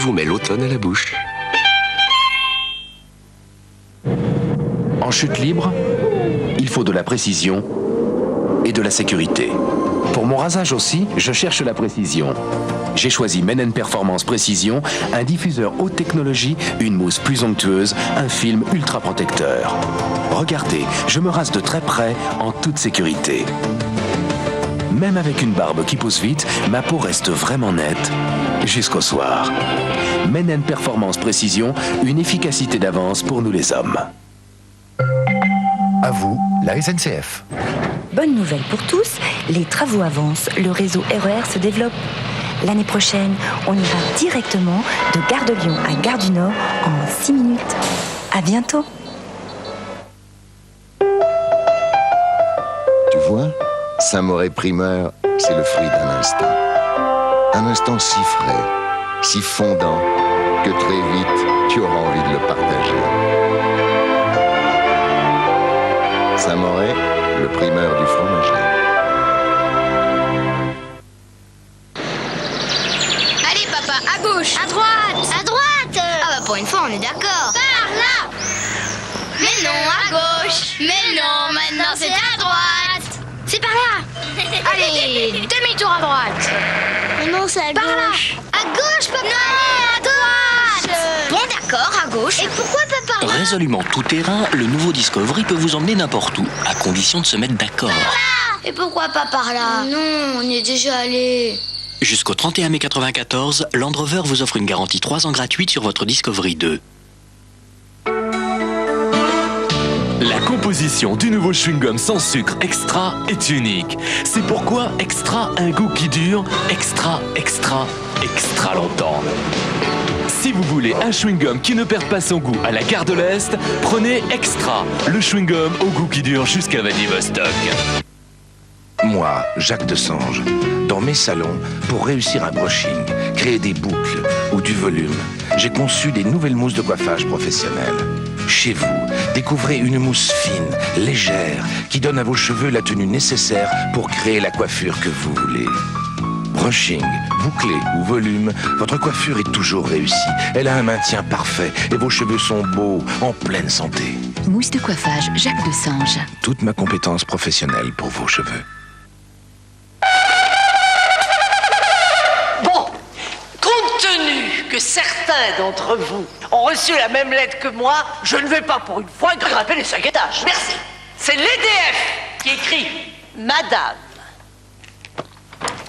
vous met l'automne à la bouche. En chute libre, il faut de la précision et de la sécurité. Pour mon rasage aussi, je cherche la précision. J'ai choisi Men & Performance Précision, un diffuseur haute technologie, une mousse plus onctueuse, un film ultra protecteur. Regardez, je me rase de très près en toute sécurité. Même avec une barbe qui pousse vite, ma peau reste vraiment nette jusqu'au soir. Men & Performance Précision, une efficacité d'avance pour nous les hommes. À vous, la SNCF. Bonne nouvelle pour tous, les travaux avancent, le réseau RER se développe. L'année prochaine, on ira directement de Gare de Lyon à Gare du Nord en 6 minutes. À bientôt. Tu vois, Saint-Moré primeur, c'est le fruit d'un instant. Un instant si frais, si fondant, que très vite, tu auras envie de le partager. Saint-Moré, le primeur du fromager. Allez papa, à gauche. À droite. À droite. Ah bah pour une fois on est d'accord. Par là. Mais non, à gauche. Mais non, maintenant c'est à droite. C'est par là. Allez, demi-tour à droite. Mais non, c'est à Par gauche. là. À gauche papa. Non, à droite. Bon d'accord, à gauche. Et pourquoi pas par là? Résolument tout terrain, le nouveau Discovery peut vous emmener n'importe où, à condition de se mettre d'accord. Et pourquoi pas par là? Non, on y est déjà allé. Jusqu'au 31 mai 94, Land Rover vous offre une garantie 3 ans gratuite sur votre Discovery 2. La composition du nouveau chewing-gum sans sucre Extra est unique. C'est pourquoi Extra a un goût qui dure extra longtemps. Si vous voulez un chewing-gum qui ne perd pas son goût à la gare de l'Est, prenez Extra, le chewing-gum au goût qui dure jusqu'à Vladivostok. Moi, Jacques Desange, dans mes salons, pour réussir un brushing, créer des boucles ou du volume, j'ai conçu des nouvelles mousses de coiffage professionnelles. Chez vous, découvrez une mousse fine, légère, qui donne à vos cheveux la tenue nécessaire pour créer la coiffure que vous voulez. Brushing, bouclé ou volume, votre coiffure est toujours réussie. Elle a un maintien parfait et vos cheveux sont beaux, en pleine santé. Mousse de coiffage Jacques Desange. Toute ma compétence professionnelle pour vos cheveux. Bon, compte tenu que certains d'entre vous ont reçu la même lettre que moi, je ne vais pas pour une fois grimper les 5 étages. Merci. C'est l'EDF qui écrit « Madame,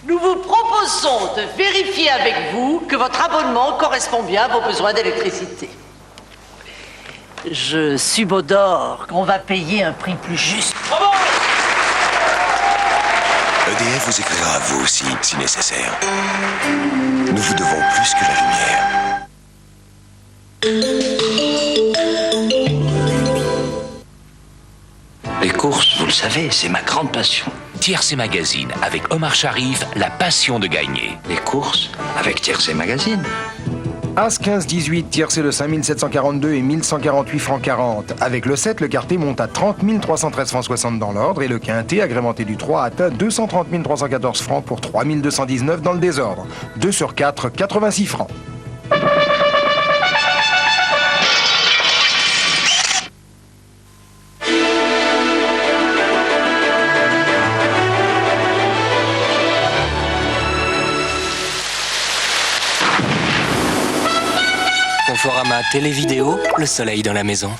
nous vous proposons de vérifier avec vous que votre abonnement correspond bien à vos besoins d'électricité. Je subodore qu'on va payer un prix plus juste. Bravo! EDF vous écrira à vous aussi, si nécessaire. Nous vous devons plus que la lumière. Les courses, vous le savez, c'est ma grande passion. Tiercé Magazine, avec Omar Sharif, la passion de gagner. Les courses avec Tiercé Magazine. As 15-18, tiercé de 5742 et 1148 francs 40. Avec le 7, le quarté monte à 30 313 francs 60 dans l'ordre et le quinté, agrémenté du 3, atteint 230 314 francs pour 3219 dans le désordre. 2 sur 4, 86 francs. Conforama Télévidéo, le soleil dans la maison.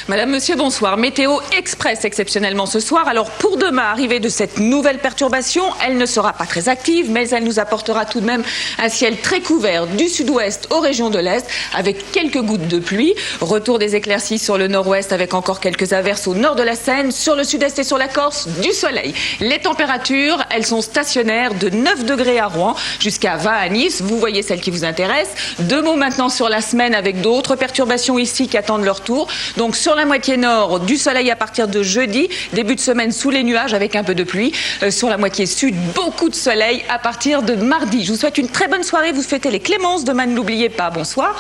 Madame, monsieur, bonsoir. Météo express exceptionnellement ce soir. Alors pour demain, arrivée de cette nouvelle perturbation, elle ne sera pas très active, mais elle nous apportera tout de même un ciel très couvert du sud-ouest aux régions de l'est, avec quelques gouttes de pluie. Retour des éclaircies sur le nord-ouest, avec encore quelques averses au nord de la Seine. Sur le sud-est et sur la Corse, du soleil. Les températures, elles sont stationnaires de 9 degrés à Rouen jusqu'à 20 à Nice. Vous voyez celle qui vous intéresse. 2 mots maintenant sur la semaine, avec d'autres perturbations ici qui attendent leur tour. Donc sur la moitié nord, du soleil à partir de jeudi, début de semaine sous les nuages avec un peu de pluie. Sur la moitié sud, beaucoup de soleil à partir de mardi. Je vous souhaite une très bonne soirée. Vous fêtez les Clémences demain, ne l'oubliez pas. Bonsoir.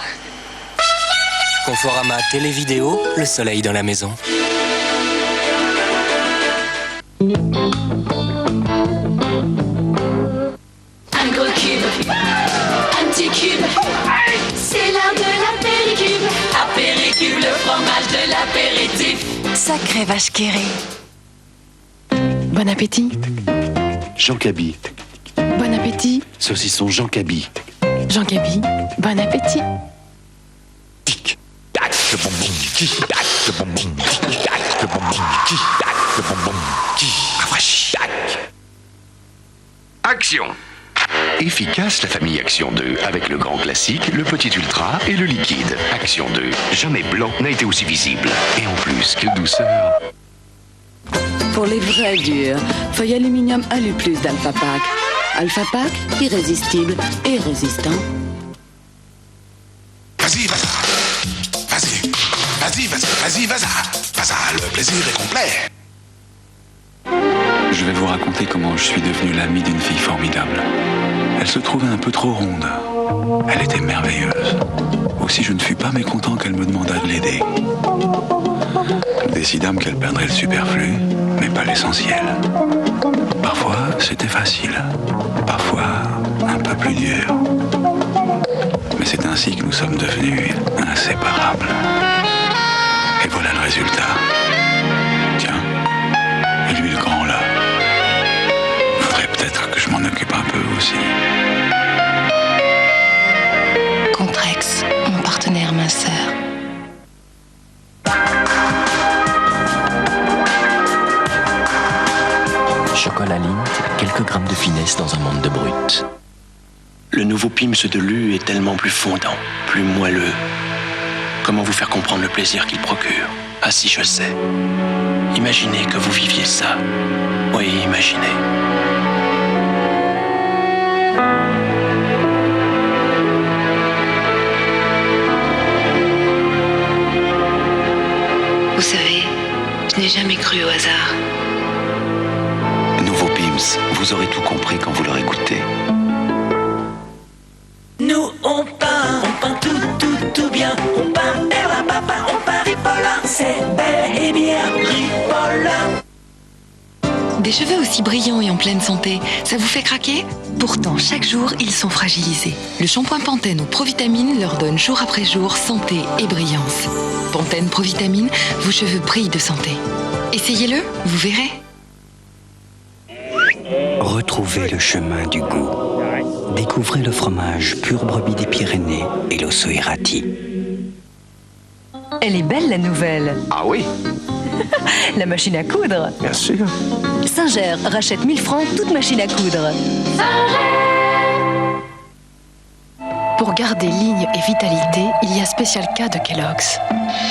Conforama Télévidéo, le soleil dans la maison. Un gros cube, un petits cubes. C'est l'heure de l'apéricube. Apéricube, le fromage de l'apéritif. Sacré vache qui rit. Bon appétit. Jean Cabi. Bon appétit. Saucisson Jean Cabi. Jean Cabi. Bon appétit. Tic, tac, le bonbon. Tic, tac, le bonbon. Tic, tac, le bonbon. Tic, tac, le bonbon. Tic, tac. Action! Efficace la famille Action 2, avec le grand classique, le petit ultra et le liquide. Action 2, jamais blanc n'a été aussi visible. Et en plus, quelle douceur! Pour les vrais durs, feuille aluminium Alu Plus d'Alpha Pack. Alpha Pack, irrésistible et résistant. Vas-y, vas-y. Vas-y, vas-y, vas-y, vas-y. Vas-y, le plaisir est complet. Je vais vous raconter comment je suis devenu l'ami d'une fille formidable. Elle se trouvait un peu trop ronde. Elle était merveilleuse. Aussi, je ne fus pas mécontent qu'elle me demandât de l'aider. Nous décidâmes qu'elle perdrait le superflu, mais pas l'essentiel. Parfois, c'était facile. Parfois, un peu plus dur. Mais c'est ainsi que nous sommes devenus inséparables. Et voilà le résultat. Tiens, et lui le grand là. Faudrait peut-être que je m'en occupe un peu aussi. Contrex, mon partenaire minceur. Chocolat Lindt, quelques grammes de finesse dans un monde de brut. Le nouveau Pim's de Lu est tellement plus fondant, plus moelleux. Comment vous faire comprendre le plaisir qu'il procure? Ah si, je sais. Imaginez que vous viviez ça. Oui, imaginez. Vous savez, je n'ai jamais cru au hasard. Nouveau Pim's, vous aurez tout compris quand vous l'aurez goûté. Nous on peint tout bien. On peint Erla Papa, on peint Ripollin. C'est bel et bien Ripollin. Des cheveux aussi brillants et en pleine santé, ça vous fait craquer? Pourtant, chaque jour, ils sont fragilisés. Le shampoing Pantene aux provitamines leur donne jour après jour santé et brillance. Pantene Provitamine, vos cheveux brillent de santé. Essayez-le, vous verrez. Retrouvez le chemin du goût. Découvrez le fromage pur brebis des Pyrénées et l'osso irrati. Elle est belle la nouvelle. Ah oui? La machine à coudre. Bien sûr. Singer rachète 1000 francs toute machine à coudre. Pour garder ligne et vitalité, il y a Special K de Kellogg's.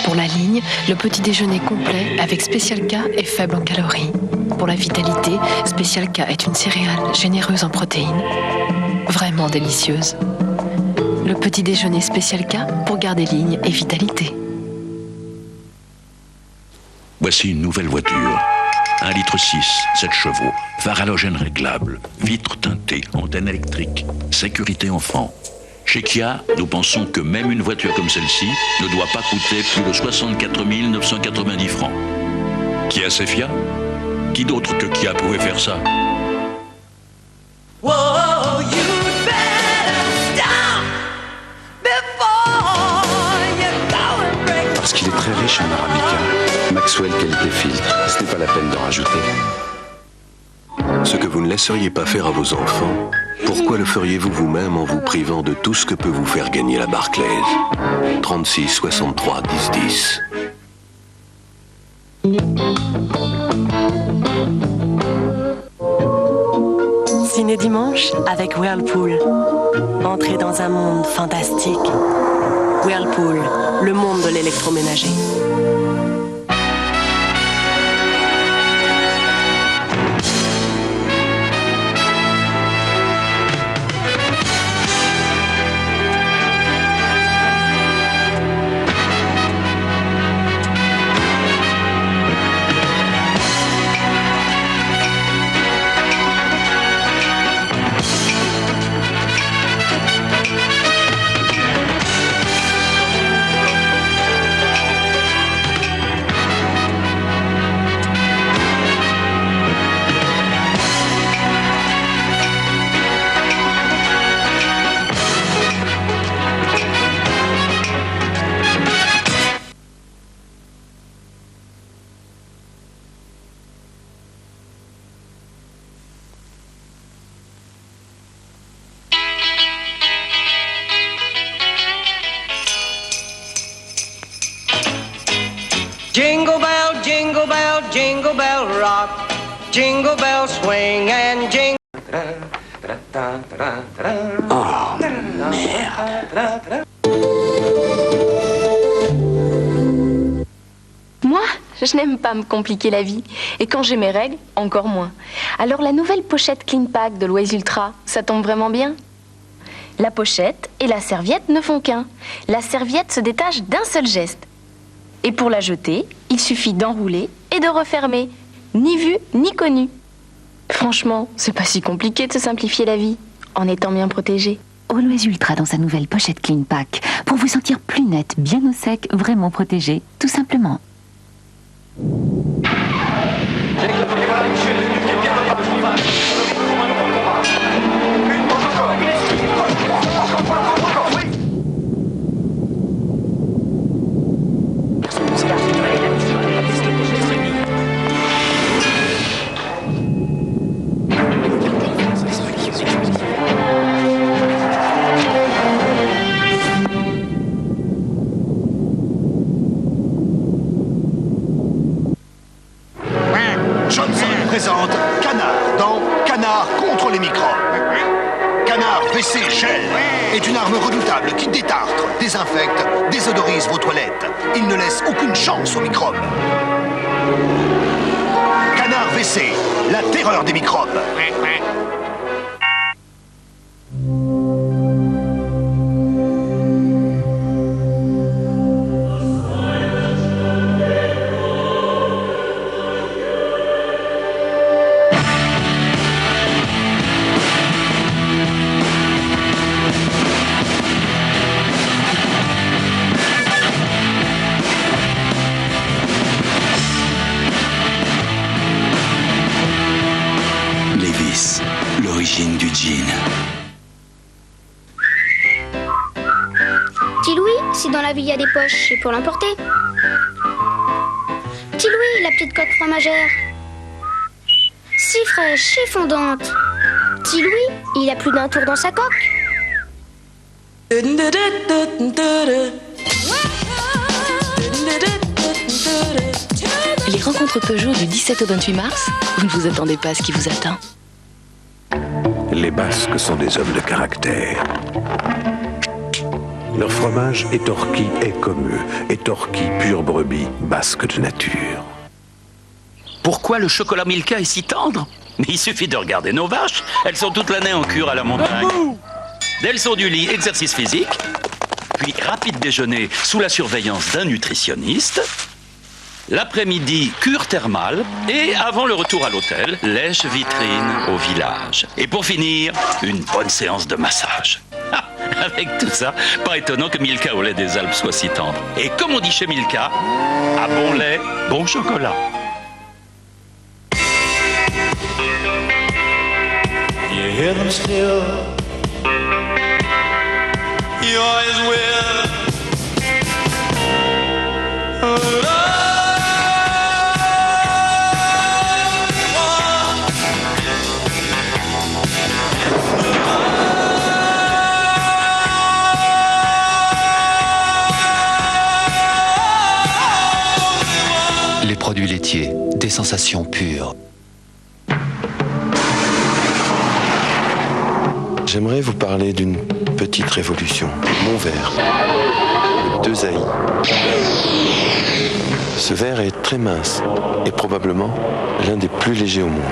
Pour la ligne, le petit déjeuner complet avec Special K est faible en calories. Pour la vitalité, Special K est une céréale généreuse en protéines. Vraiment délicieuse. Le petit déjeuner Special K pour garder ligne et vitalité. Voici une nouvelle voiture. 1,6 litre, 7 chevaux, phare halogène réglable, vitres teintées, antenne électrique, sécurité enfant. Chez Kia, nous pensons que même une voiture comme celle-ci ne doit pas coûter plus de 64 990 francs. Kia Cephia? Qui d'autre que Kia pouvait faire ça? Parce qu'il est très riche en arabica. Maxwell qualité filtre, ce n'est pas la peine d'en rajouter. Ce que vous ne laisseriez pas faire à vos enfants, pourquoi le feriez-vous vous-même en vous privant de tout ce que peut vous faire gagner la Barclays? 36 63 10 10. Ciné dimanche avec Whirlpool. Entrez dans un monde fantastique. Whirlpool, le monde de l'électroménager. rock. Jingle bells swing and jingle. Oh, merde. Moi, je n'aime pas me compliquer la vie. Et quand j'ai mes règles, encore moins. Alors la nouvelle pochette Clean Pack de Loise Ultra, ça tombe vraiment bien. La pochette et la serviette ne font qu'un. La serviette se détache d'un seul geste. Et pour la jeter, il suffit d'enrouler et de refermer. Ni vu, ni connu. Franchement, c'est pas si compliqué de se simplifier la vie, en étant bien protégé. Always Ultra dans sa nouvelle pochette Clean Pack, pour vous sentir plus net, bien au sec, vraiment protégé, tout simplement. Johnson présente Canard dans Canard contre les microbes. Canard WC Gel est une arme redoutable qui détartre, désinfecte, désodorise vos toilettes. Il ne laisse aucune chance aux microbes. Canard WC, la terreur des microbes. L'origine du jean. Petit Louis, si dans la vie il y a des poches, c'est pour l'emporter. Petit Louis, la petite coque fromagère. Si fraîche, si fondante. Petit Louis, il a plus d'un tour dans sa coque. Les rencontres Peugeot du 17 au 28 mars, vous ne vous attendez pas à ce qui vous attend. Les Basques sont des hommes de caractère. Leur fromage est orquis est comme eux, est orquis pure brebis, basque de nature. Pourquoi le chocolat Milka est si tendre? Mais il suffit de regarder nos vaches. Elles sont toute l'année en cure à la montagne. Dès elles sont du lit, exercice physique, puis rapide déjeuner sous la surveillance d'un nutritionniste. L'après-midi, cure thermale. Et avant le retour à l'hôtel, lèche vitrine au village. Et pour finir, une bonne séance de massage. Ah, avec tout ça, pas étonnant que Milka au lait des Alpes soit si tendre. Et comme on dit chez Milka, à bon lait, bon chocolat. You hear them still. You always will. Les produits laitiers, des sensations pures. J'aimerais vous parler d'une petite révolution. Mon verre. Le 2AI. Ce verre est très mince et probablement l'un des plus légers au monde.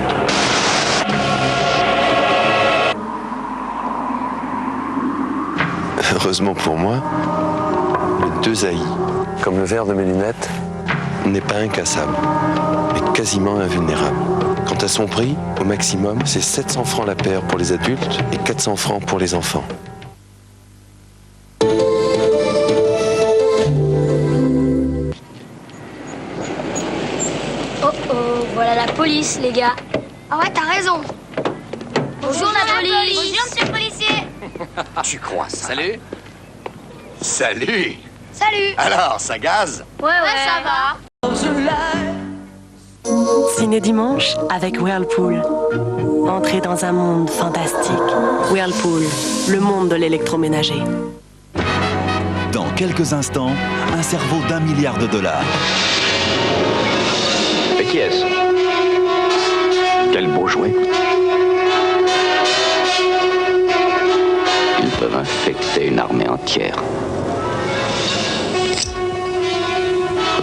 Heureusement pour moi, le 2AI, comme le verre de mes lunettes, n'est pas incassable, mais quasiment invulnérable. Quant à son prix, au maximum, c'est 700 francs la paire pour les adultes et 400 francs pour les enfants. Oh, voilà la police, les gars. Ah ouais, t'as raison. Bonjour la police. Bonjour, monsieur le policier. Tu crois ça? Salut. Salut. Salut. Alors, ça gaze? Ouais, ça va. Ciné dimanche avec Whirlpool. Entrez dans un monde fantastique. Whirlpool, le monde de l'électroménager. Dans quelques instants, un cerveau d'1 milliard de dollars. Mais qui est-ce? Quel beau jouet. Ils peuvent infecter une armée entière.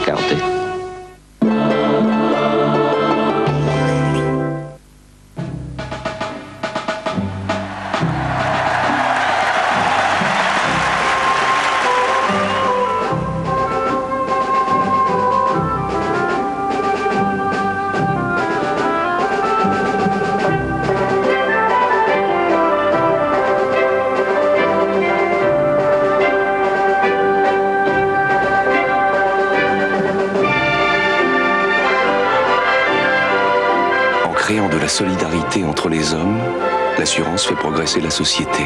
Regardez. Créant de la solidarité entre les hommes, l'assurance fait progresser la société.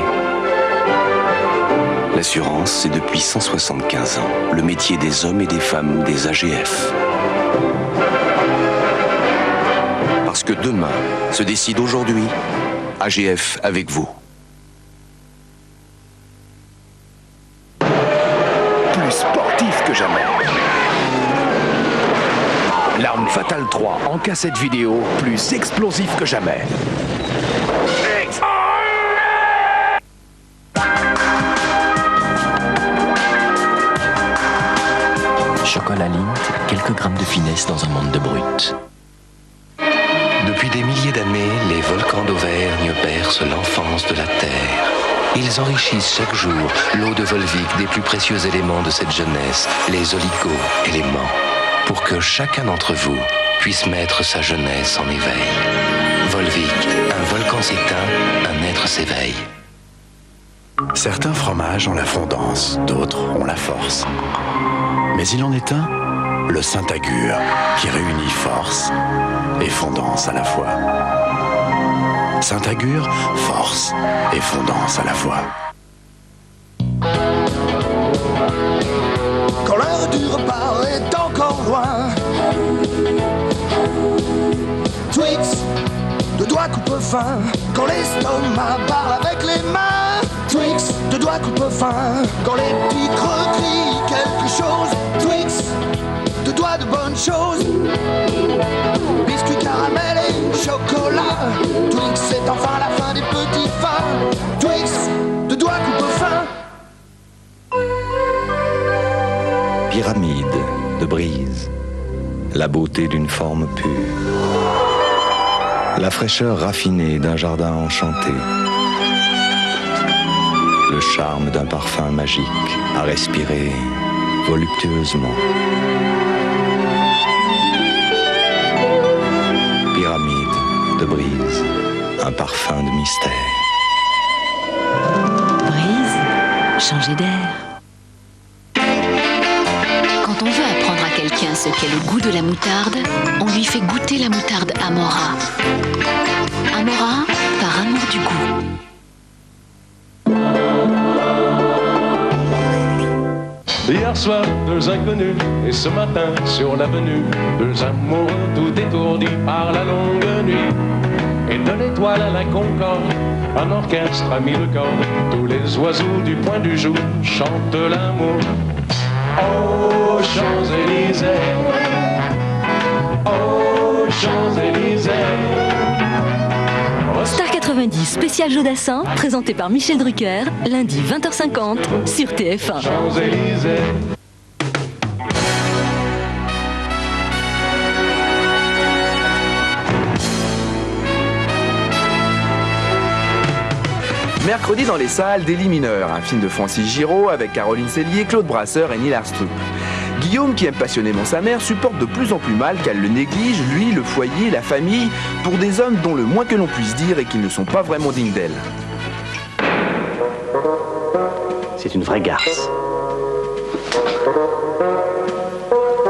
L'assurance, c'est depuis 175 ans le métier des hommes et des femmes des AGF. Parce que demain se décide aujourd'hui, AGF avec vous. Plus sportif que jamais. L'arme fatale 3 en cassette vidéo, plus explosif que jamais. Chocolat Lindt, quelques grammes de finesse dans un monde de brut. Depuis des milliers d'années, les volcans d'Auvergne bercent l'enfance de la Terre. Ils enrichissent chaque jour l'eau de Volvic des plus précieux éléments de cette jeunesse, les oligo-éléments, pour que chacun d'entre vous puisse mettre sa jeunesse en éveil. Volvic, un volcan s'éteint, un être s'éveille. Certains fromages ont la fondance, d'autres ont la force. Mais il en est un, le Saint-Agur, qui réunit force et fondance à la fois. Saint-Agur, force et fondance à la fois. Quand l'heure du repas est encore loin, Twix, de doigts coupe-fin. Quand l'estomac parle avec les mains, Twix, de doigts coupe-fin. Quand les piqûres crient quelque chose, Twix, de doigts de bonnes choses. Biscuits, caramel et chocolat, Twix, c'est enfin la fin des petits fins. Twix, de doigts coupe-fin. Pyramide de brise, la beauté d'une forme pure, la fraîcheur raffinée d'un jardin enchanté, le charme d'un parfum magique à respirer voluptueusement. Pyramide de brise, un parfum de mystère. Brise, changer d'air. Quand on veut apprendre à quelqu'un ce qu'est le goût de la moutarde, on lui fait goûter la moutarde Amora. Amora, par amour du goût. Hier soir, deux inconnus, et ce matin, sur l'avenue, deux amoureux tout étourdis par la longue nuit. Et de l'étoile à la Concorde, un orchestre a mis le corps. Tous les oiseaux du point du jour chantent l'amour. Oh, Champs-Élysées, oh, Champs-Élysées. Star 90 spécial Jodassin, présenté par Michel Drucker, lundi 20h50 sur TF1. Champs-Élysées. Mercredi dans les salles d'Élie Mineur, un film de Francis Giraud avec Caroline Cellier, Claude Brasseur et Neil Arstrup. Guillaume, qui aime passionnément sa mère, supporte de plus en plus mal qu'elle le néglige, lui, le foyer, la famille, pour des hommes dont le moins que l'on puisse dire est qu'ils ne sont pas vraiment dignes d'elle. C'est une vraie garce.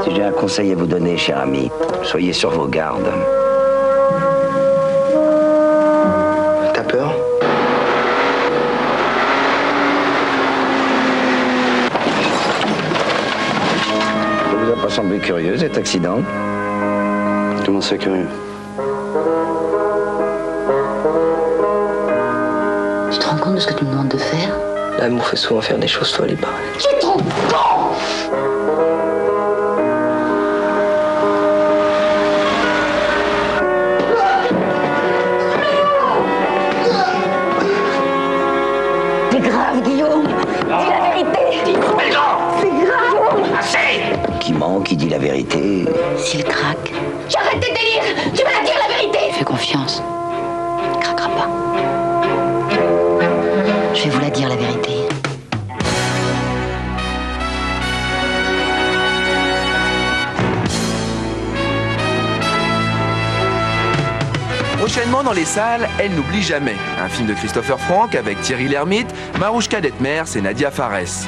Si j'ai un conseil à vous donner, cher ami, soyez sur vos gardes. T'as peur ? Ça vous a pas semblé curieux, cet accident ? Comment ça, curieux? Tu te rends compte de ce que tu me demandes de faire? L'amour fait souvent faire des choses folles et pareilles. C'est trop con! S'il craque... J'arrête tes délires. Tu vas dire la vérité. Fais confiance. Il craquera pas. Je vais vous la dire, la vérité. Prochainement dans les salles, Elle n'oublie jamais, un film de Christopher Frank avec Thierry Lhermitte, Marouchka Detmers et Nadia Fares.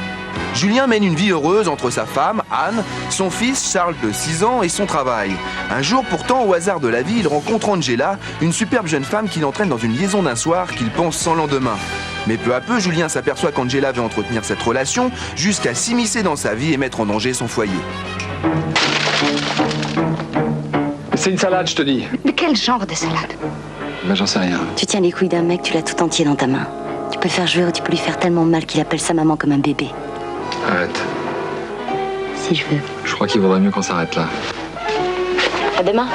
Julien mène une vie heureuse entre sa femme, Anne, son fils, Charles de 6 ans, et son travail. Un jour pourtant, au hasard de la vie, il rencontre Angela, une superbe jeune femme qui l'entraîne dans une liaison d'un soir qu'il pense sans lendemain. Mais peu à peu, Julien s'aperçoit qu'Angela veut entretenir cette relation jusqu'à s'immiscer dans sa vie et mettre en danger son foyer. C'est une salade, je te dis. De quel genre de salade? Ben, j'en sais rien. Tu tiens les couilles d'un mec, tu l'as tout entier dans ta main. Tu peux le faire jouer ou tu peux lui faire tellement mal qu'il appelle sa maman comme un bébé. Arrête. Si je veux. Je crois qu'il vaudrait mieux qu'on s'arrête là. À demain.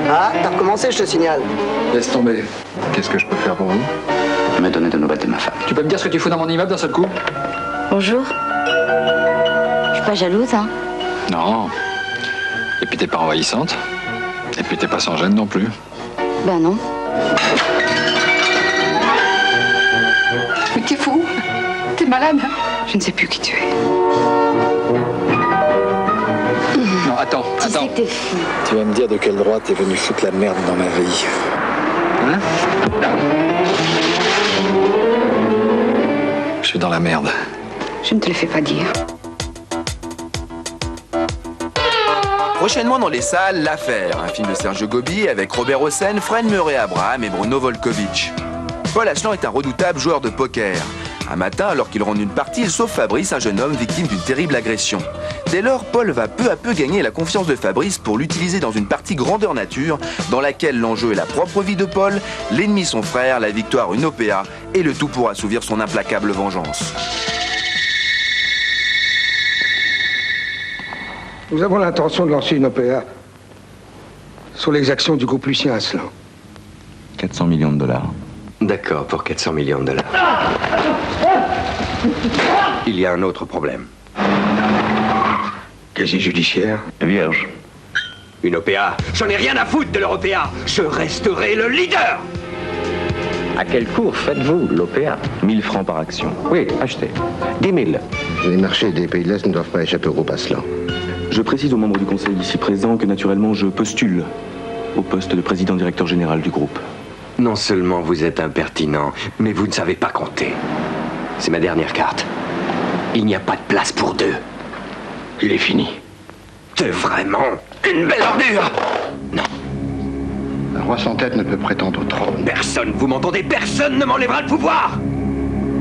Ah, t'as recommencé, je te signale. Laisse tomber. Qu'est-ce que je peux faire pour vous? Me donner de nouvelles de ma femme. Tu peux me dire ce que tu fous dans mon immeuble d'un seul coup? Bonjour. Je suis pas jalouse, hein? Non. Et puis t'es pas envahissante. Et puis t'es pas sans gêne non plus. Ben non. Mais t'es fou? T'es malade? Je ne sais plus qui tu es. Non, attends. Tu sais que t'es fou. Tu vas me dire de quel droit t'es venu foutre la merde dans ma vie. Hein? Je suis dans la merde. Je ne te le fais pas dire. Prochainement dans les salles, L'Affaire, un film de Sergio Gobi avec Robert Hossein, Fred Murray-Abraham et Bruno Volkovitch. Paul Aslan est un redoutable joueur de poker. Un matin, alors qu'il rentre une partie, il sauve Fabrice, un jeune homme victime d'une terrible agression. Dès lors, Paul va peu à peu gagner la confiance de Fabrice pour l'utiliser dans une partie grandeur nature, dans laquelle l'enjeu est la propre vie de Paul, l'ennemi son frère, la victoire une OPA, et le tout pour assouvir son implacable vengeance. Nous avons l'intention de lancer une OPA sur l'exaction du groupe Lucien Asselin. 400 millions de dollars. D'accord, pour 400 millions de dollars. Il y a un autre problème. Casier judiciaire. Vierge. Une OPA. J'en ai rien à foutre de leur OPA. Je resterai le leader. À quel cours faites-vous l'OPA? 1000 francs par action. Oui, achetez. 10 000. Les marchés des pays de l'Est ne doivent pas échapper au groupe Asselin. Je précise aux membres du conseil ici présents que naturellement je postule au poste de président-directeur général du groupe. Non seulement vous êtes impertinent, mais vous ne savez pas compter. C'est ma dernière carte. Il n'y a pas de place pour deux. Il est fini. T'es vraiment une belle ordure. Non. Un roi sans tête ne peut prétendre au trône. Personne, vous m'entendez? Personne ne m'enlèvera le pouvoir.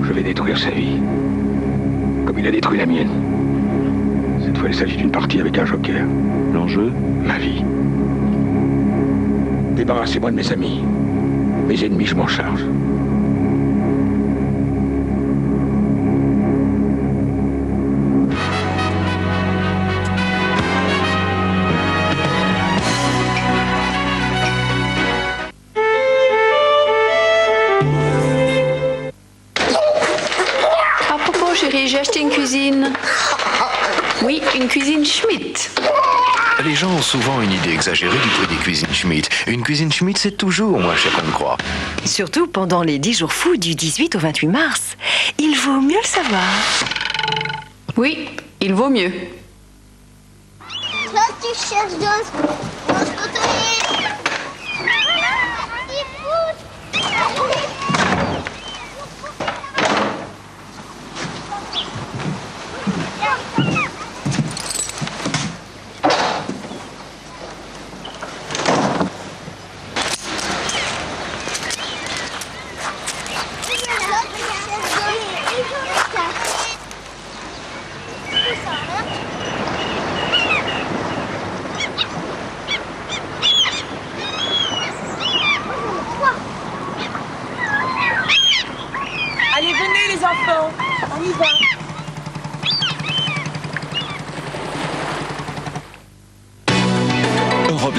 Je vais détruire sa vie. Comme il a détruit la mienne. Cette fois, il s'agit d'une partie avec un joker. L'enjeu? Ma vie. Débarrassez-moi de mes amis. Mes ennemis, je m'en charge. À propos, chérie, j'ai acheté une cuisine. Oui, une cuisine Schmidt. Les gens ont souvent une idée exagérée du prix des cuisines Schmidt. Une cuisine Schmidt, c'est toujours moins cher qu'on ne croit. Surtout pendant les 10 jours fous du 18 au 28 mars. Il vaut mieux le savoir. Oui, il vaut mieux. Toi, tu cherches Joss.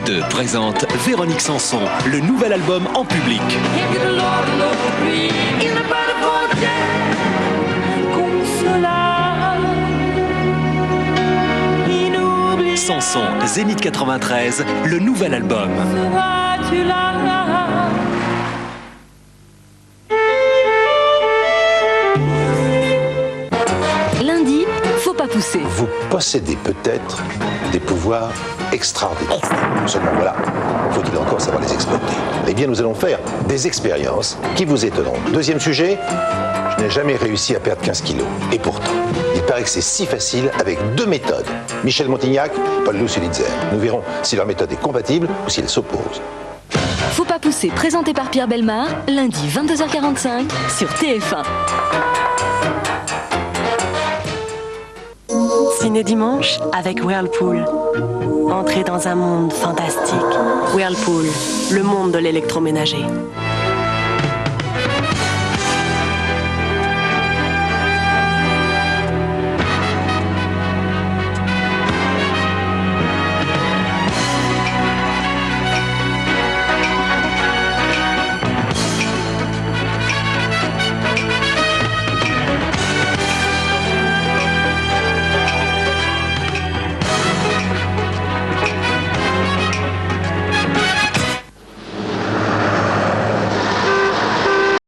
2 présente Véronique Sanson, le nouvel album en public. Sanson, Zénith 93, le nouvel album. Lundi, faut pas pousser. Vous possédez peut-être des pouvoirs extraordinaires. Seulement voilà, faut-il encore savoir les exploiter. Eh bien, nous allons faire des expériences qui vous étonneront. Deuxième sujet, je n'ai jamais réussi à perdre 15 kilos. Et pourtant, il paraît que c'est si facile avec 2 méthodes. Michel Montignac, Paul Lussulitzer. Nous verrons si leur méthode est compatible ou si elles s'opposent. Faut pas pousser, présenté par Pierre Bellemare, lundi 22h45 sur TF1. Ciné dimanche avec Whirlpool. Entrez dans un monde fantastique. Whirlpool, le monde de l'électroménager.